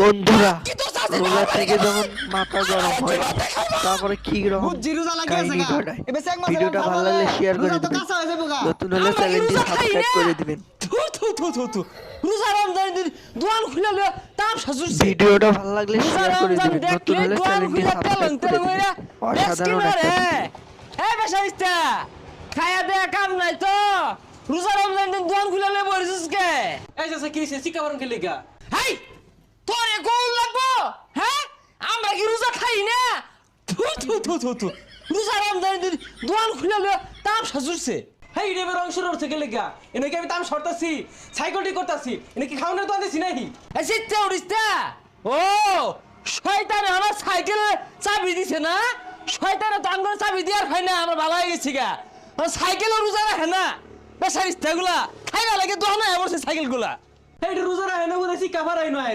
বন্ধুরা, রোজা থেকে যখন মাথা গরম হয় তারপরে কি রকম কাহিনী ঘটায়। ভিডিওটা ভালো লাগলে শেয়ার করে দিবেন, নতুন হলে চ্যানেলটি সাবস্ক্রাইব করে দিবেন। ভিডিওটা ভালো লাগলে শেয়ার করে দিবেন, নতুন হলে চ্যানেলটি সাবস্ক্রাইব করে দিবেন। অসাধারণ একটা ভিডিও। খায়া দেয়া কাম নাই তো রোজা রমজান দিন দোকান খুলে লয়ে বসিস কে? এই যে কি সে শিকা বরণ খেলে গা হেই তোরে কোন লাগবো? হ্যাঁ আমরা কি রোজা খাই না? থু রোজা রমজান দিন দোকান খুলে লয়ে তাম সাজুরছে। হেই রে বের অংশ রর থেকে লেগা এনে কি আমি তাম শর্তাছি সাইকেলটি করতাছি এনে কি খাওনের তো আনতেছি নাই এই সিটটা উড়িস্তা। ও শয়তানে আমার সাইকেলে চাবি দিছে না? শয়তানে তো আমার চাবি দিয়ার হয় না, আমরা ভালো হয়ে গেছি গা। সাইকেলও রোজা রাখে না বেসারিস্তা গুলা খাইবা লাগে দোকানে বসে সাইকেল গুলা। হেই রোজা রাখে না বলে শিকা ভাড়াই নয়